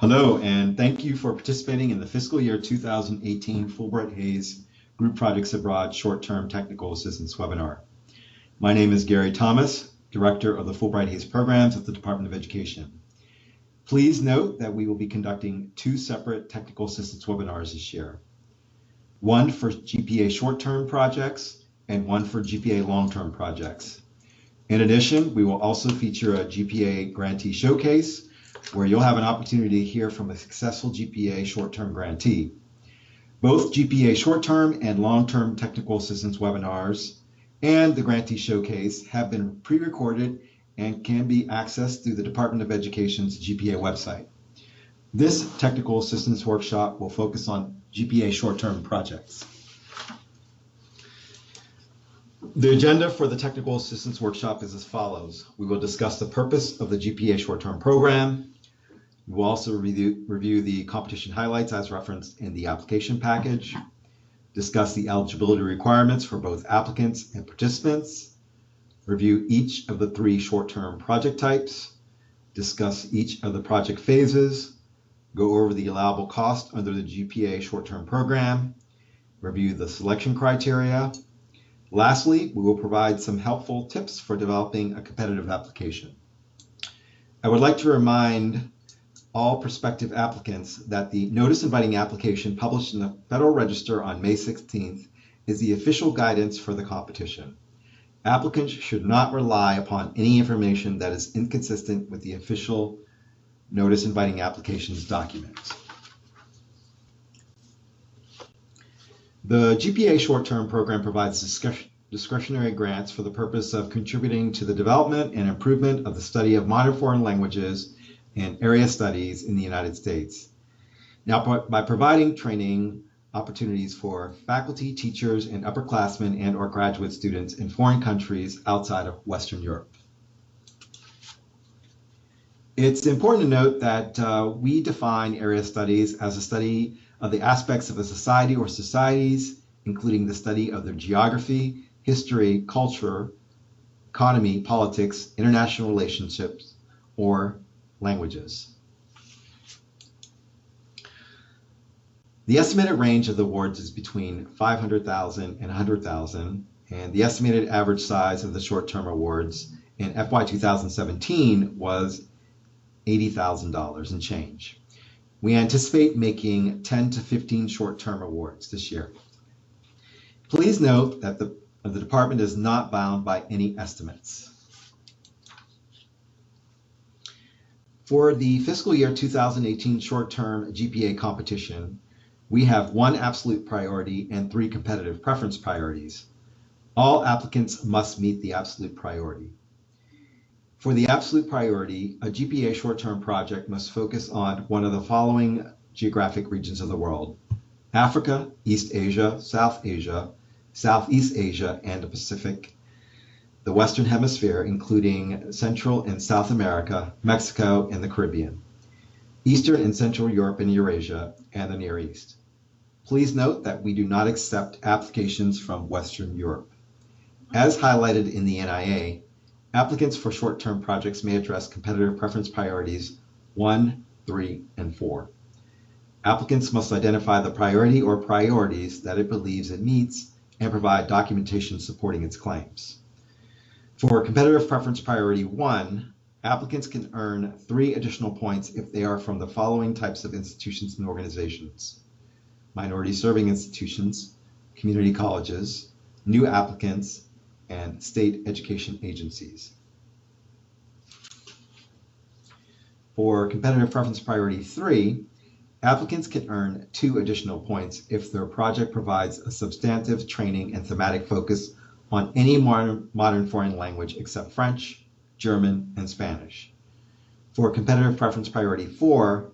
Hello, and thank you for participating in the fiscal year 2018 Fulbright-Hays Group Projects Abroad Short-Term Technical Assistance webinar. My name is Gary Thomas, Director of the Fulbright-Hays Programs at the Department of Education. Please note that we will be conducting two separate technical assistance webinars this year. One for GPA short-term projects and one for GPA long-term projects. In addition, we will also feature a GPA grantee showcase where you'll have an opportunity to hear from a successful GPA short-term grantee. Both GPA short-term and long-term technical assistance webinars and the grantee showcase have been pre-recorded and can be accessed through the Department of Education's GPA website. This technical assistance workshop will focus on GPA short-term projects. The agenda for the technical assistance workshop is as follows. We will discuss the purpose of the GPA short-term program. We will also review the competition highlights as referenced in the application package, discuss the eligibility requirements for both applicants and participants, review each of the three short-term project types, discuss each of the project phases, go over the allowable cost under the GPA short-term program, review the selection criteria. Lastly, we will provide some helpful tips for developing a competitive application. I would like to remind all prospective applicants that the notice inviting application published in the Federal Register on May 16th is the official guidance for the competition. Applicants should not rely upon any information that is inconsistent with the official notice inviting applications documents. The GPA short-term program provides discretionary grants for the purpose of contributing to the development and improvement of the study of modern foreign languages and area studies in the United States. Now, by providing training opportunities for faculty, teachers, and upperclassmen and/or graduate students in foreign countries outside of Western Europe. It's important to note that we define area studies as a study of the aspects of a society or societies, including the study of their geography, history, culture, economy, politics, international relationships, or languages. The estimated range of the awards is between $500,000 and $100,000, and the estimated average size of the short-term awards in FY 2017 was $80,000 and change. We anticipate making 10 to 15 short-term awards this year. Please note that the department is not bound by any estimates. For the fiscal year 2018 short-term GPA competition, we have one absolute priority and three competitive preference priorities. All applicants must meet the absolute priority. For the absolute priority, a GPA short-term project must focus on one of the following geographic regions of the world: Africa, East Asia, Southeast Asia, and the Pacific, the Western Hemisphere, including Central and South America, Mexico, and the Caribbean, Eastern and Central Europe and Eurasia, and the Near East. Please note that we do not accept applications from Western Europe. As highlighted in the NIA, applicants for short-term projects may address competitive preference priorities 1, 3, and 4. Applicants must identify the priority or priorities that it believes it meets and provide documentation supporting its claims. For competitive preference priority 1, applicants can earn 3 additional points if they are from the following types of institutions and organizations: minority serving institutions, community colleges, new applicants, and state education agencies. For competitive preference priority 3, applicants can earn 2 additional points if their project provides a substantive training and thematic focus on any modern foreign language except French, German, and Spanish. For competitive preference priority 4,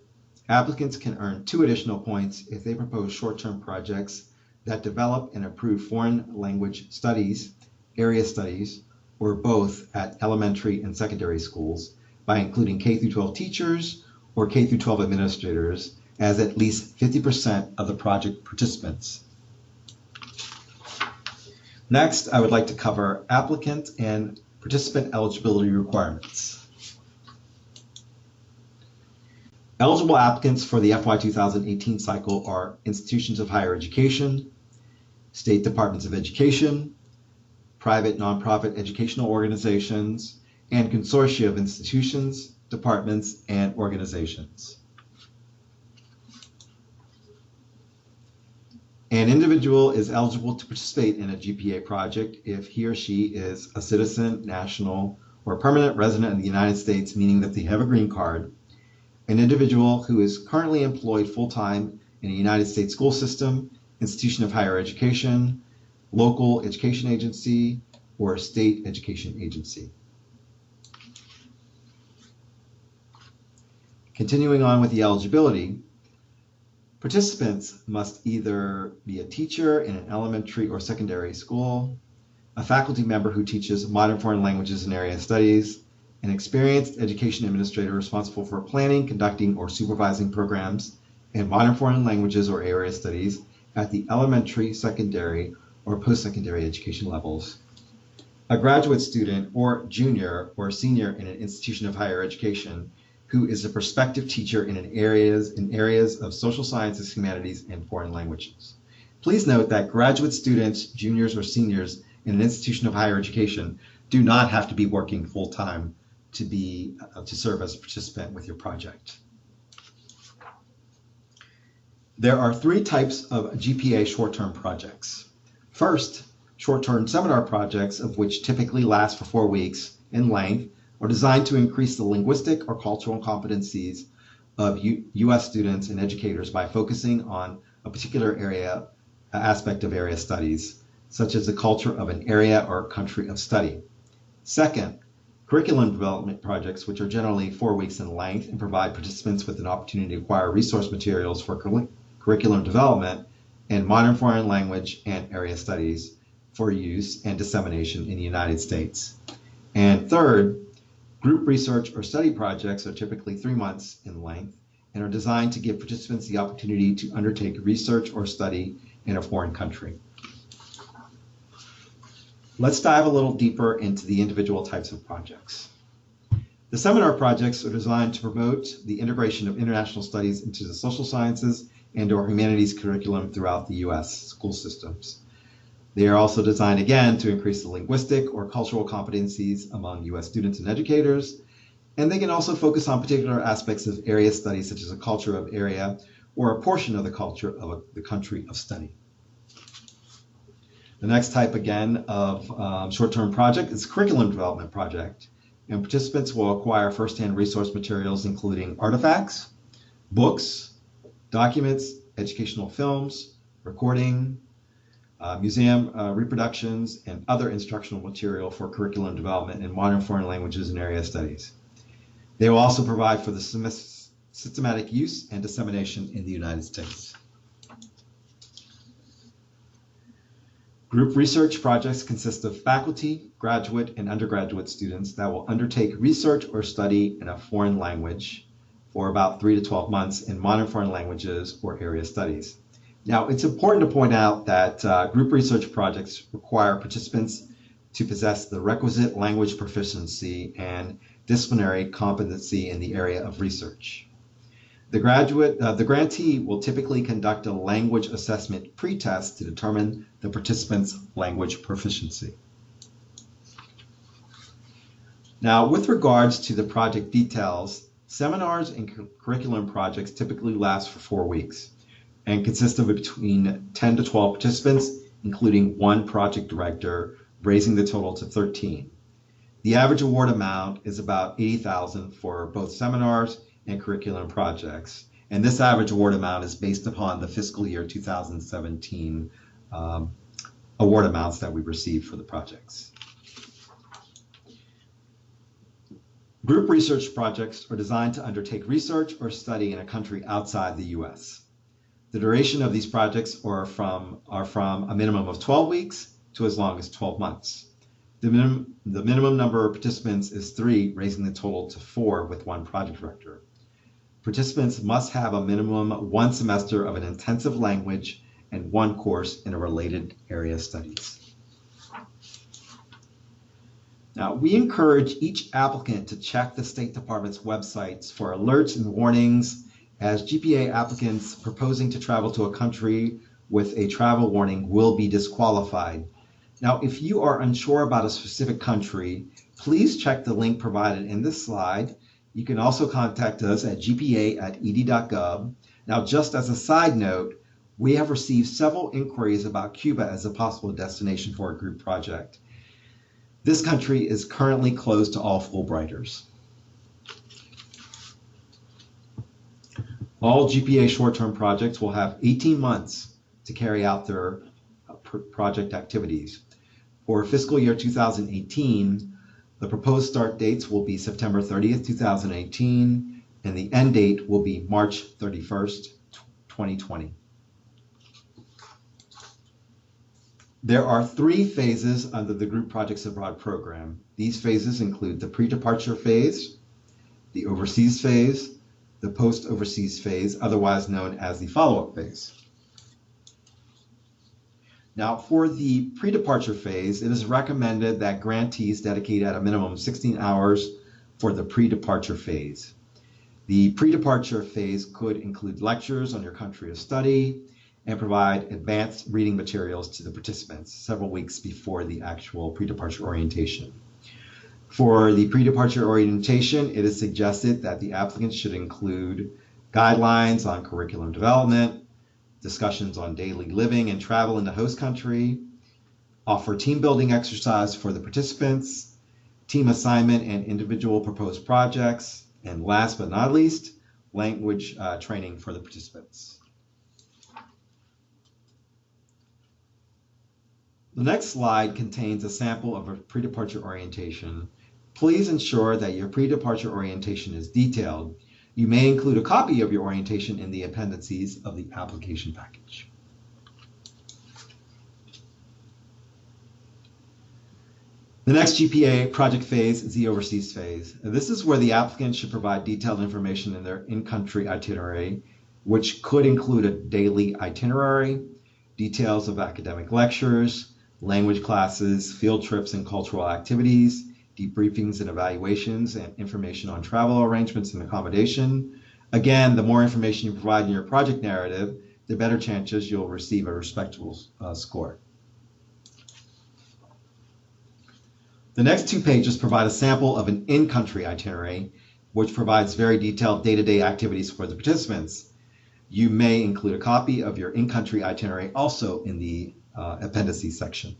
applicants can earn 2 additional points if they propose short-term projects that develop and improve foreign language studies, area studies, or both at elementary and secondary schools by including K-12 teachers or K-12 administrators as at least 50% of the project participants. Next, I would like to cover applicant and participant eligibility requirements. Eligible applicants for the FY 2018 cycle are institutions of higher education, state departments of education, private nonprofit educational organizations, and consortia of institutions, departments, and organizations. An individual is eligible to participate in a GPA project if he or she is a citizen, national, or permanent resident of the United States, meaning that they have a green card, an individual who is currently employed full-time in a United States school system, institution of higher education, local education agency, or state education agency. Continuing on with the eligibility, participants must either be a teacher in an elementary or secondary school, a faculty member who teaches modern foreign languages and area studies, an experienced education administrator responsible for planning, conducting, or supervising programs in modern foreign languages or area studies at the elementary, secondary, or post-secondary education levels, a graduate student or junior or senior in an institution of higher education who is a prospective teacher in areas of social sciences, humanities, and foreign languages. Please note that graduate students, juniors, or seniors in an institution of higher education do not have to be working full-time to serve as a participant with your project. There are three types of GPA short-term projects. First, short-term seminar projects, of which typically last for 4 weeks in length, are designed to increase the linguistic or cultural competencies of U.S. students and educators by focusing on a particular aspect of area studies, such as the culture of an area or country of study. Second, curriculum development projects, which are generally 4 weeks in length and provide participants with an opportunity to acquire resource materials for curriculum development in modern foreign language and area studies for use and dissemination in the United States. And third, group research or study projects are typically 3 months in length and are designed to give participants the opportunity to undertake research or study in a foreign country. Let's dive a little deeper into the individual types of projects. The seminar projects are designed to promote the integration of international studies into the social sciences and/or humanities curriculum throughout the U.S. school systems. They are also designed, again, to increase the linguistic or cultural competencies among U.S. students and educators, and they can also focus on particular aspects of area studies, such as a culture of area or a portion of the culture of the country of study. The next type, again, of short-term project is curriculum development project, and participants will acquire first-hand resource materials, including artifacts, books, documents, educational films, recording, museum reproductions, and other instructional material for curriculum development in modern foreign languages and area studies. They will also provide for the systematic use and dissemination in the United States. Group research projects consist of faculty, graduate, and undergraduate students that will undertake research or study in a foreign language for about 3 to 12 months in modern foreign languages or area studies. Now, it's important to point out that group research projects require participants to possess the requisite language proficiency and disciplinary competency in the area of research. The grantee will typically conduct a language assessment pre-test to determine the participant's language proficiency. Now, with regards to the project details, seminars and curriculum projects typically last for 4 weeks and consist of between 10 to 12 participants, including 1 project director, raising the total to 13. The average award amount is about $80,000 for both seminars and curriculum projects, and this average award amount is based upon the fiscal year 2017 award amounts that we received for the projects. Group research projects are designed to undertake research or study in a country outside the U.S. The duration of these projects are from a minimum of 12 weeks to as long as 12 months. The minimum number of participants is 3, raising the total to 4 with 1 project director. Participants must have a minimum 1 semester of an intensive language and 1 course in a related area studies. Now, we encourage each applicant to check the State Department's websites for alerts and warnings as GPA applicants proposing to travel to a country with a travel warning will be disqualified. Now, if you are unsure about a specific country, please check the link provided in this slide. You can also contact us at gpa@ed.gov. Now, just as a side note, we have received several inquiries about Cuba as a possible destination for a group project. This country is currently closed to all Fulbrighters. All GPA short-term projects will have 18 months to carry out their project activities. For fiscal year 2018, the proposed start dates will be September 30th, 2018, and the end date will be March 31st, 2020. There are 3 phases under the Group Projects Abroad program. These phases include the pre-departure phase, the overseas phase, the post-overseas phase, otherwise known as the follow-up phase. Now, for the pre-departure phase, it is recommended that grantees dedicate at a minimum 16 hours for the pre-departure phase. The pre-departure phase could include lectures on your country of study and provide advanced reading materials to the participants several weeks before the actual pre-departure orientation. For the pre-departure orientation, it is suggested that the applicants should include guidelines on curriculum development, discussions on daily living and travel in the host country, offer team building exercise for the participants, team assignment and individual proposed projects, and last but not least, language training for the participants. The next slide contains a sample of a pre-departure orientation. Please ensure that your pre-departure orientation is detailed. You may include a copy of your orientation in the appendices of the application package. The next GPA project phase is the overseas phase. This is where the applicant should provide detailed information in their in-country itinerary, which could include a daily itinerary, details of academic lectures, language classes, field trips and cultural activities, debriefings and evaluations, and information on travel arrangements and accommodation. Again, the more information you provide in your project narrative, the better chances you'll receive a respectable score. The next 2 pages provide a sample of an in-country itinerary, which provides very detailed day-to-day activities for the participants. You may include a copy of your in-country itinerary also in the appendices section.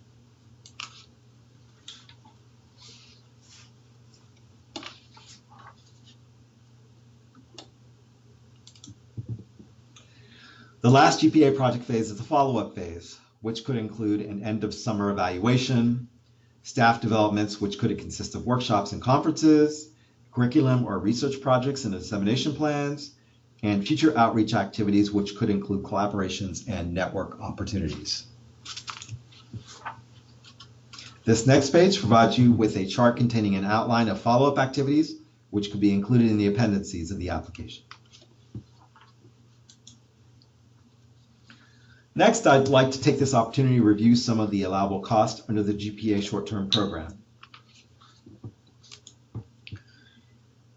The last GPA project phase is the follow-up phase, which could include an end of summer evaluation, staff developments, which could consist of workshops and conferences, curriculum or research projects and dissemination plans, and future outreach activities, which could include collaborations and network opportunities. This next page provides you with a chart containing an outline of follow-up activities, which could be included in the appendices of the application. Next, I'd like to take this opportunity to review some of the allowable costs under the GPA short-term program.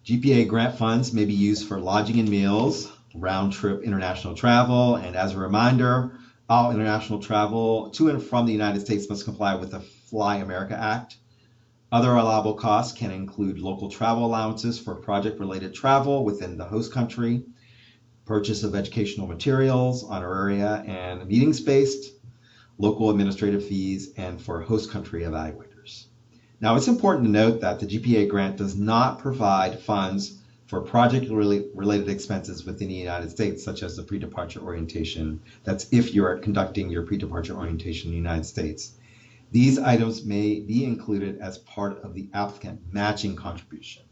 GPA grant funds may be used for lodging and meals, round-trip international travel, and as a reminder, all international travel to and from the United States must comply with the Fly America Act. Other allowable costs can include local travel allowances for project-related travel within the host country, purchase of educational materials, honoraria, and meeting space, local administrative fees, and for host country evaluators. Now, it's important to note that the GPA grant does not provide funds for project-related expenses within the United States, such as the pre-departure orientation. That's if you're conducting your pre-departure orientation in the United States. These items may be included as part of the applicant matching contribution.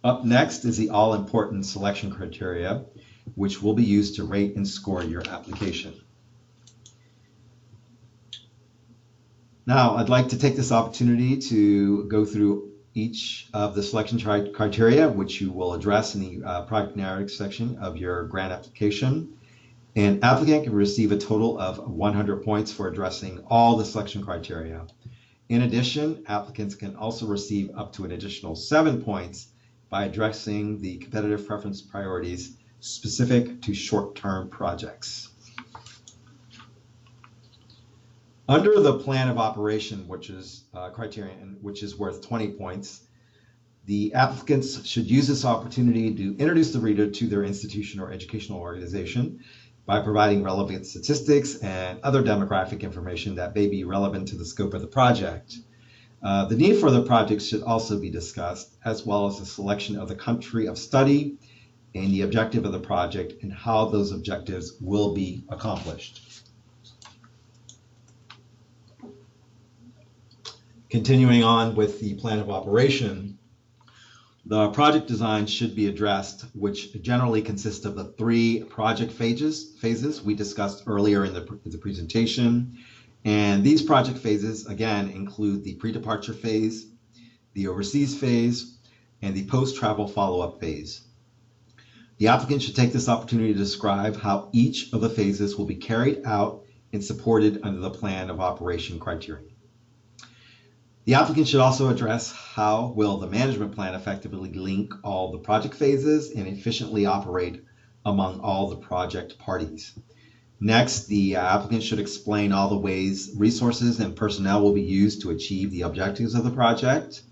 Up next is the all-important selection criteria, which will be used to rate and score your application. Now, I'd like to take this opportunity to go through each of the selection criteria, which you will address in the project narrative section of your grant application. An applicant can receive a total of 100 points for addressing all the selection criteria. In addition, applicants can also receive up to an additional 7 points by addressing the competitive preference priorities specific to short-term projects. Under the plan of operation, which is criterion, which is worth 20 points, the applicants should use this opportunity to introduce the reader to their institution or educational organization by providing relevant statistics and other demographic information that may be relevant to the scope of the project. The need for the project should also be discussed, as well as the selection of the country of study and the objective of the project and how those objectives will be accomplished. Continuing on with the plan of operation, the project design should be addressed, which generally consists of the 3 project phases we discussed earlier in the presentation. And these project phases, again, include the pre-departure phase, the overseas phase, and the post-travel follow-up phase. The applicant should take this opportunity to describe how each of the phases will be carried out and supported under the plan of operation criterion. The applicant should also address how will the management plan effectively link all the project phases and efficiently operate among all the project parties. Next, the applicant should explain all the ways resources and personnel will be used to achieve the objectives of the project.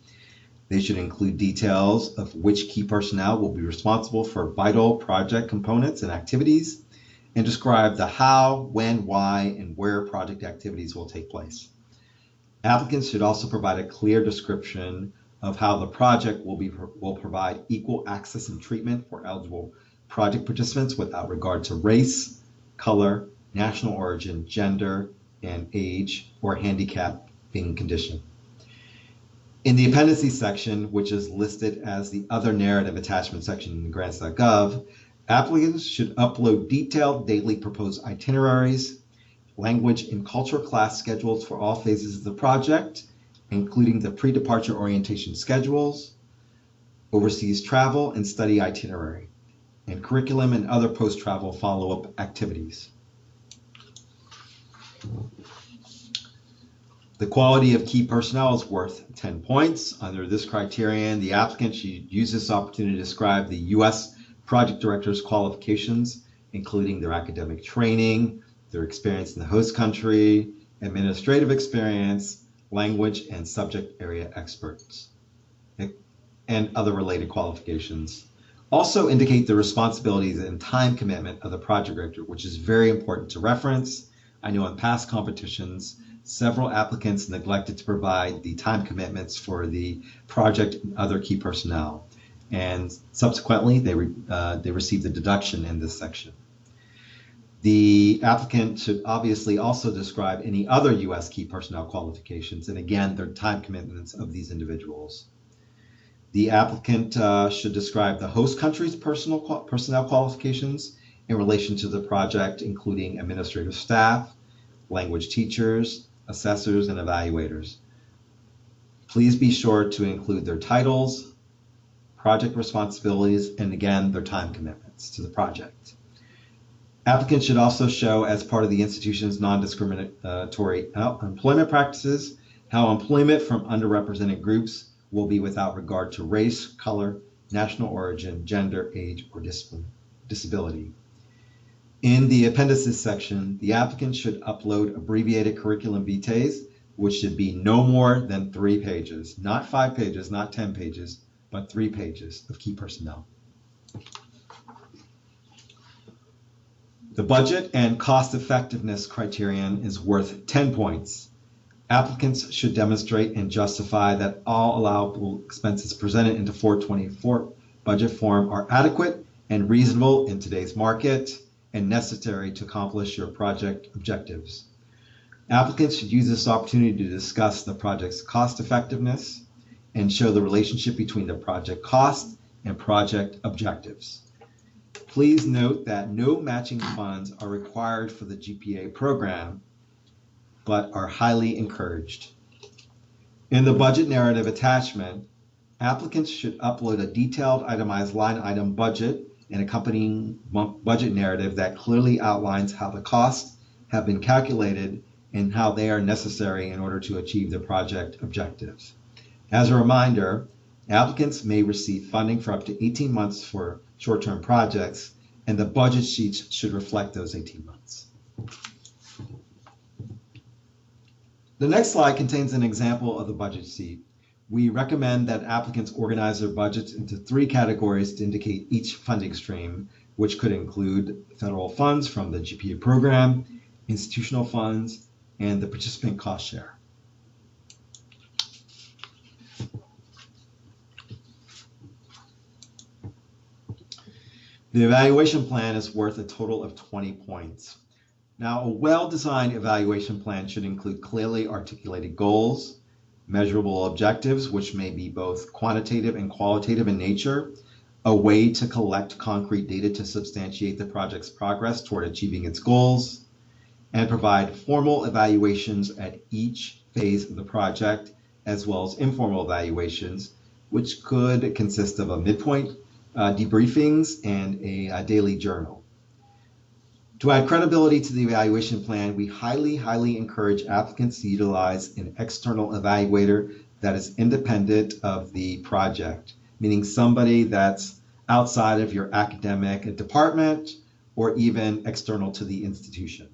They should include details of which key personnel will be responsible for vital project components and activities, and describe the how, when, why, and where project activities will take place. Applicants should also provide a clear description of how the project will provide equal access and treatment for eligible project participants without regard to race, color, national origin, gender, and age, or handicapping condition. In the appendices section, which is listed as the other narrative attachment section in grants.gov, applicants should upload detailed daily proposed itineraries, language and culture class schedules for all phases of the project, including the pre-departure orientation schedules, overseas travel and study itinerary, and curriculum and other post-travel follow-up activities. The quality of key personnel is worth 10 points. Under this criterion, the applicant should use this opportunity to describe the U.S. project director's qualifications, including their academic training, their experience in the host country, administrative experience, language and subject area experts, and other related qualifications. Also indicate the responsibilities and time commitment of the project director, which is very important to reference. I know in past competitions, several applicants neglected to provide the time commitments for the project and other key personnel, and subsequently they received a deduction in this section. The applicant should obviously also describe any other U.S. key personnel qualifications, and again, their time commitments of these individuals. The applicant should describe the host country's personnel qualifications in relation to the project, including administrative staff, language teachers, assessors, and evaluators. Please be sure to include their titles, project responsibilities, and again, their time commitments to the project. Applicants should also show, as part of the institution's non-discriminatory employment practices, how employment from underrepresented groups will be without regard to race, color, national origin, gender, age, or disability. In the appendices section, the applicant should upload abbreviated curriculum vitae, which should be no more than 3 pages, not 5 pages, not 10 pages, but 3 pages of key personnel. The budget and cost effectiveness criterion is worth 10 points. Applicants should demonstrate and justify that all allowable expenses presented in the 424 budget form are adequate and reasonable in today's market and necessary to accomplish your project objectives. Applicants should use this opportunity to discuss the project's cost effectiveness and show the relationship between the project cost and project objectives. Please note that no matching funds are required for the GPA program, but are highly encouraged. In the budget narrative attachment, applicants should upload a detailed itemized line item budget and accompanying budget narrative that clearly outlines how the costs have been calculated and how they are necessary in order to achieve the project objectives. As a reminder, Applicants may receive funding for up to 18 months for short-term projects, and the budget sheets should reflect those 18 months. The next slide contains an example of the budget sheet. We recommend that applicants organize their budgets into 3 categories to indicate each funding stream, which could include federal funds from the GPA program, institutional funds, and the participant cost share. The evaluation plan is worth a total of 20 points. Now, a well-designed evaluation plan should include clearly articulated goals, measurable objectives, which may be both quantitative and qualitative in nature, a way to collect concrete data to substantiate the project's progress toward achieving its goals, and provide formal evaluations at each phase of the project, as well as informal evaluations, which could consist of a midpoint debriefings and a daily journal. To add credibility to the evaluation plan, we highly encourage applicants to utilize an external evaluator that is independent of the project, meaning somebody that's outside of your academic department or even external to the institution.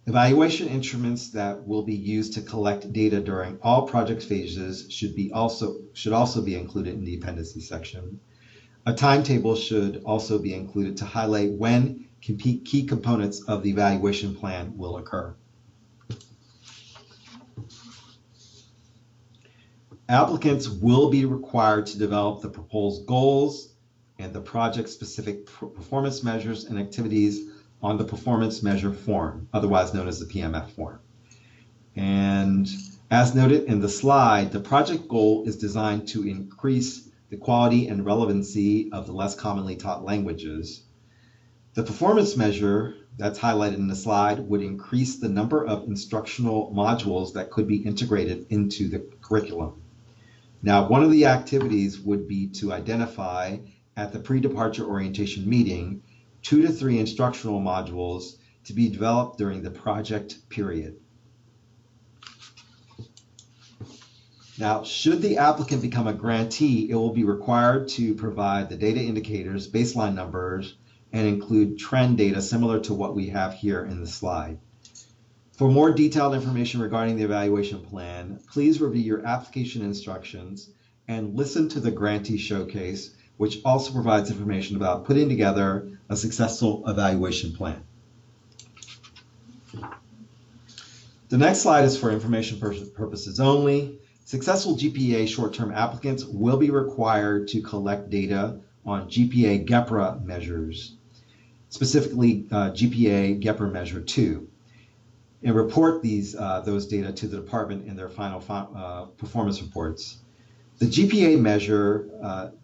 Evaluation instruments that will be used to collect data during all project phases should also be included in the appendices section. A timetable should also be included to highlight when key components of the evaluation plan will occur. Applicants will be required to develop the proposed goals and the project-specific performance measures and activities on the performance measure form, otherwise known as the PMF form. And as noted in the slide, the project goal is designed to increase the quality and relevancy of the less commonly taught languages. The performance measure that's highlighted in the slide would increase the number of instructional modules that could be integrated into the curriculum. Now, one of the activities would be to identify at the pre-departure orientation meeting 2 to 3 instructional modules to be developed during the project period. Now, should the applicant become a grantee, it will be required to provide the data indicators, baseline numbers, and include trend data similar to what we have here in the slide. For more detailed information regarding the evaluation plan, please review your application instructions and listen to the grantee showcase, which also provides information about putting together a successful evaluation plan. The next slide is for information purposes only. Successful GPA short-term applicants will be required to collect data on GPA GEPRA measures, specifically GPA GEPRA Measure 2, and report those data to the department in their final performance reports. The GPA measure,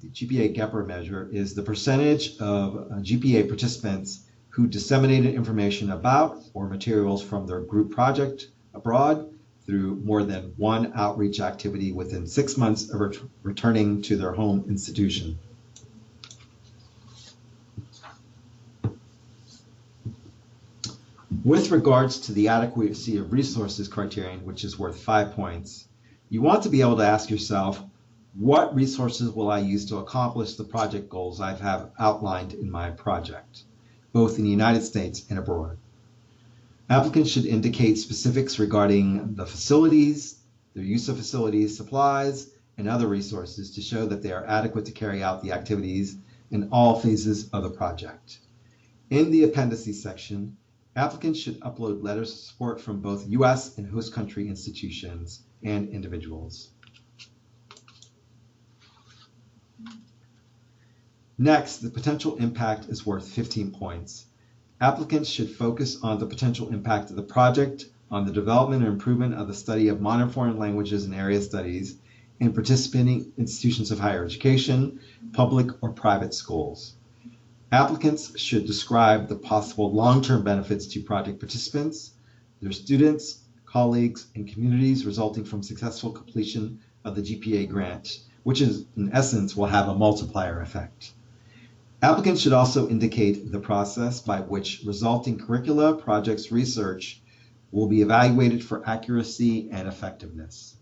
the GPA GEPRA measure, is the percentage of GPA participants who disseminated information about or materials from their group project abroad through more than one outreach activity within 6 months of returning to their home institution. With regards to the adequacy of resources criterion, which is worth 5 points, you want to be able to ask yourself, what resources will I use to accomplish the project goals I have outlined in my project, both in the United States and abroad? Applicants should indicate specifics regarding the facilities, their use of facilities, supplies, and other resources to show that they are adequate to carry out the activities in all phases of the project. In the appendices section, applicants should upload letters of support from both U.S. and host country institutions and individuals. Next, the potential impact is worth 15 points. Applicants should focus on the potential impact of the project on the development and improvement of the study of modern foreign languages and area studies in participating institutions of higher education, public or private schools. Applicants should describe the possible long-term benefits to project participants, their students, colleagues, and communities resulting from successful completion of the GPA grant, which is, in essence, will have a multiplier effect. Applicants should also indicate the process by which resulting curricula, projects, research will be evaluated for accuracy and effectiveness.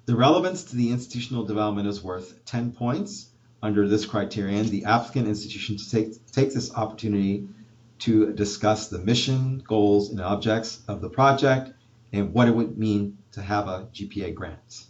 The relevance to the institutional development is worth 10 points. Under this criterion, the applicant institution take this opportunity to discuss the mission, goals, and objects of the project and what it would mean to have a GPA grant.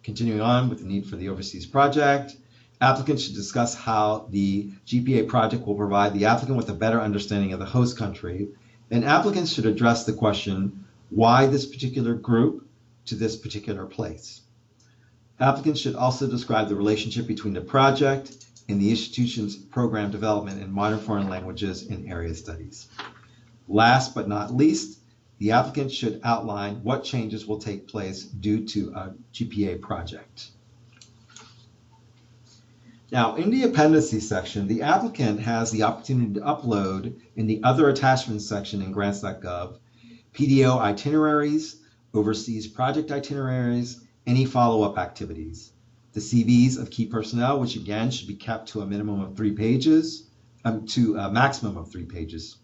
Continuing on with the need for the overseas project, applicants should discuss how the GPA project will provide the applicant with a better understanding of the host country, and applicants should address the question, why this particular group to this particular place? Applicants should also describe the relationship between the project and the institution's program development in modern foreign languages and area studies. Last but not least, the applicant should outline what changes will take place due to a GPA project. Now, in the appendices section, the applicant has the opportunity to upload in the other attachments section in grants.gov PDO itineraries, overseas project itineraries, any follow-up activities, the CVs of key personnel, which again should be kept to a minimum of 3 pages, to a maximum of 3 pages,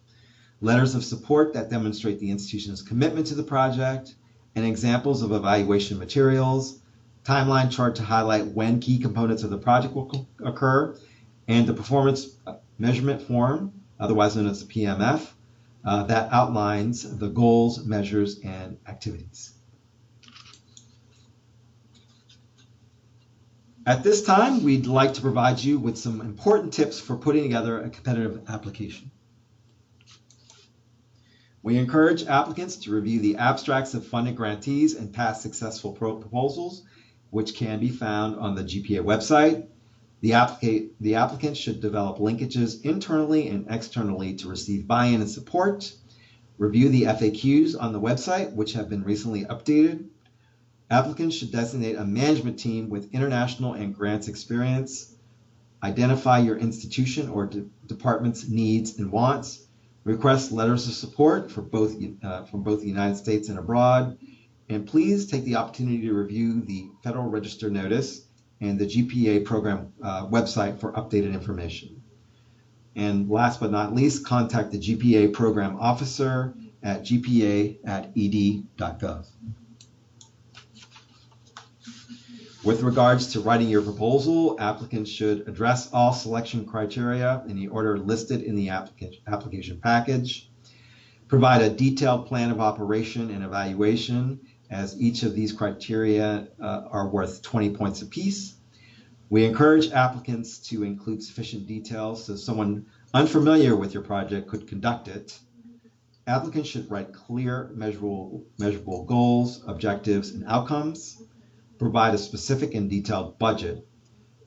letters of support that demonstrate the institution's commitment to the project, and examples of evaluation materials, timeline chart to highlight when key components of the project will occur, and the performance measurement form, otherwise known as the PMF, that outlines the goals, measures, and activities. At this time, we'd like to provide you with some important tips for putting together a competitive application. We encourage applicants to review the abstracts of funded grantees and past successful proposals, which can be found on the GPA website. The applicant should develop linkages internally and externally to receive buy-in and support. Review the FAQs on the website, which have been recently updated. Applicants should designate a management team with international and grants experience. Identify your institution or department's needs and wants. Request letters of support for from both the United States and abroad. And please take the opportunity to review the Federal Register notice and the GPA program website for updated information. And last but not least, contact the GPA program officer at gpa@ed.gov. With regards to writing your proposal, applicants should address all selection criteria in the order listed in the application package. Provide a detailed plan of operation and evaluation, as each of these criteria are worth 20 points apiece. We encourage applicants to include sufficient details so someone unfamiliar with your project could conduct it. Applicants should write clear, measurable goals, objectives, and outcomes. Provide a specific and detailed budget.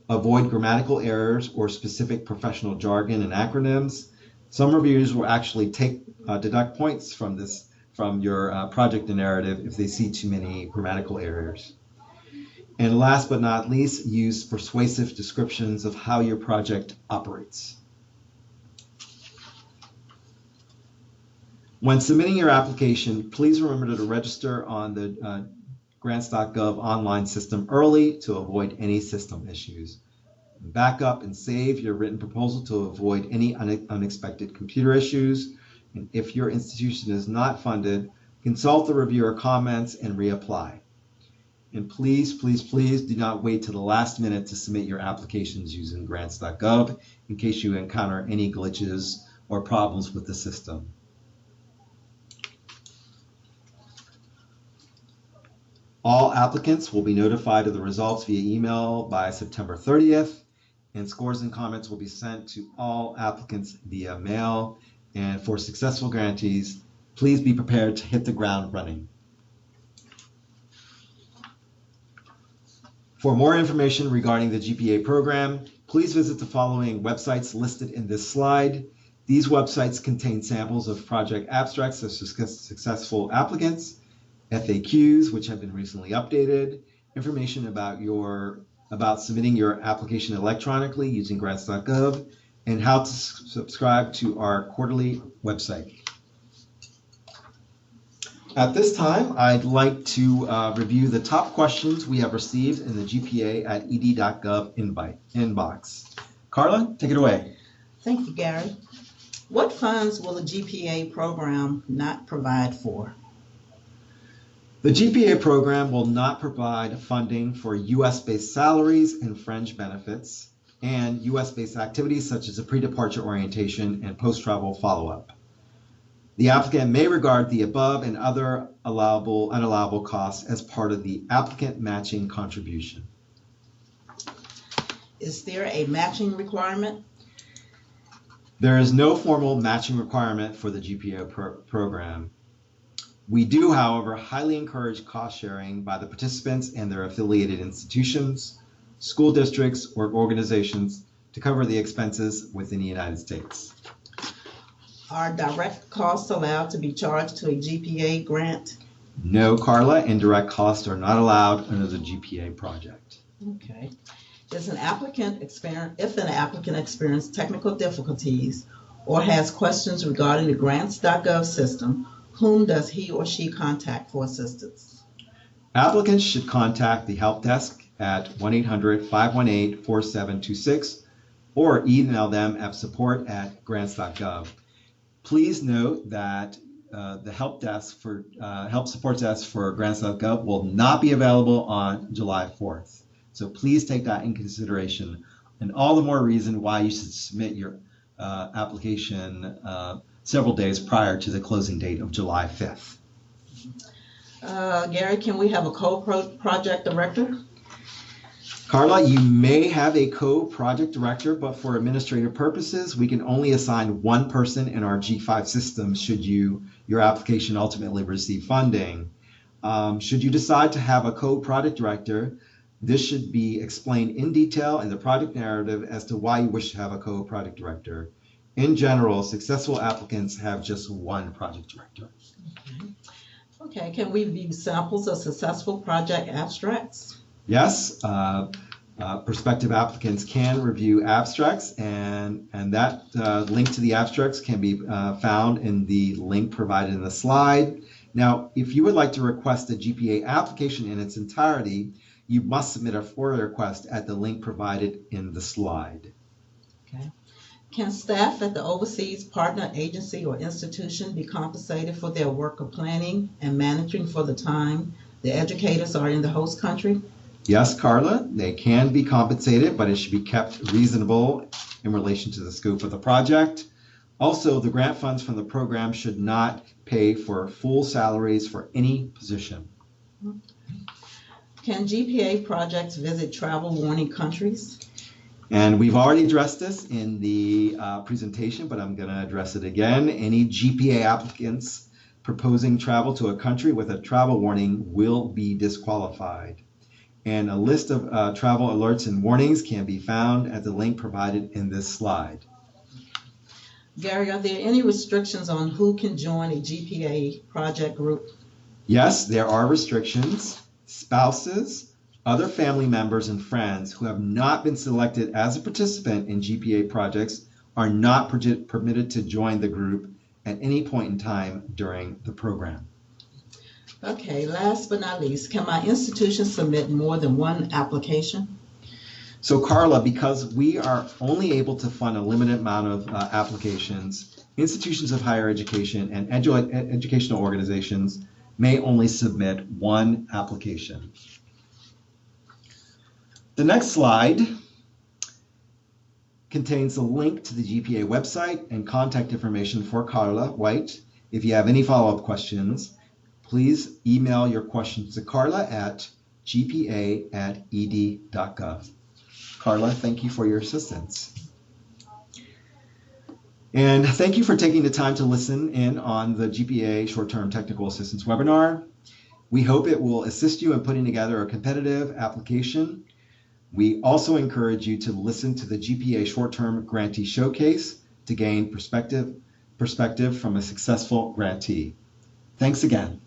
Avoid grammatical errors or specific professional jargon and acronyms. Some reviewers will actually deduct points from your project narrative if they see too many grammatical errors. And last but not least, use persuasive descriptions of how your project operates. When submitting your application, please remember to register on the grants.gov online system early to avoid any system issues. Back up and save your written proposal to avoid any unexpected computer issues. And if your institution is not funded, consult the reviewer comments and reapply. And please, please, please do not wait till the last minute to submit your applications using grants.gov in case you encounter any glitches or problems with the system. All applicants will be notified of the results via email by September 30th, and scores and comments will be sent to all applicants via mail. And for successful grantees, please be prepared to hit the ground running. For more information regarding the GPA program, please visit the following websites listed in this slide. These websites contain samples of project abstracts of successful applicants, FAQs, which have been recently updated, information about submitting your application electronically using grants.gov, and how to subscribe to our quarterly website. At this time, I'd like to review the top questions we have received in the GPA@ed.gov inbox. Carla, take it away. Thank you, Gary. What funds will the GPA program not provide for? The GPA program will not provide funding for U.S.-based salaries and fringe benefits and U.S.-based activities such as a pre-departure orientation and post-travel follow-up. The applicant may regard the above and other unallowable costs as part of the applicant matching contribution. Is there a matching requirement? There is no formal matching requirement for the GPA program. We do, however, highly encourage cost sharing by the participants and their affiliated institutions, school districts, or organizations to cover the expenses within the United States. Are direct costs allowed to be charged to a GPA grant? No, Carla, indirect costs are not allowed under the GPA project. Okay. If an applicant experiences technical difficulties or has questions regarding the grants.gov system, whom does he or she contact for assistance? Applicants should contact the help desk at 1-800-518-4726 or email them at support@grants.gov. Please note that the help desk for help support desk for grants.gov will not be available on July 4th. So please take that in consideration, and all the more reason why you should submit your application several days prior to the closing date of July 5th. Gary, can we have a co-project director? Carla, you may have a co-project director, but for administrative purposes, we can only assign one person in our G5 system should your application ultimately receive funding. Should you decide to have a co-project director, this should be explained in detail in the project narrative as to why you wish to have a co-project director. In general, successful applicants have just one project director. Okay, can we view samples of successful project abstracts? Yes, prospective applicants can review abstracts, and that link to the abstracts can be found in the link provided in the slide. Now, if you would like to request a GPA application in its entirety, you must submit a FOIA request at the link provided in the slide. Okay. Can staff at the overseas partner agency or institution be compensated for their work of planning and managing for the time the educators are in the host country? Yes, Carla, they can be compensated, but it should be kept reasonable in relation to the scope of the project. Also, the grant funds from the program should not pay for full salaries for any position. Can GPA projects visit travel warning countries? And we've already addressed this in the presentation, but I'm going to address it again. Any GPA applicants proposing travel to a country with a travel warning will be disqualified. And a list of travel alerts and warnings can be found at the link provided in this slide. Gary, are there any restrictions on who can join a GPA project group? Yes, there are restrictions. Spouses, other family members, and friends who have not been selected as a participant in GPA projects are not permitted to join the group at any point in time during the program. Okay, last but not least, can my institution submit more than one application? So Carla, because we are only able to fund a limited amount of applications, institutions of higher education and educational organizations may only submit one application. The next slide contains a link to the GPA website and contact information for Carla White. If you have any follow-up questions, please email your questions to Carla at gpa@ed.gov. Carla, thank you for your assistance. And thank you for taking the time to listen in on the GPA Short-Term Technical Assistance webinar. We hope it will assist you in putting together a competitive application. We also encourage you to listen to the GPA Short-Term Grantee Showcase to gain perspective from a successful grantee. Thanks again.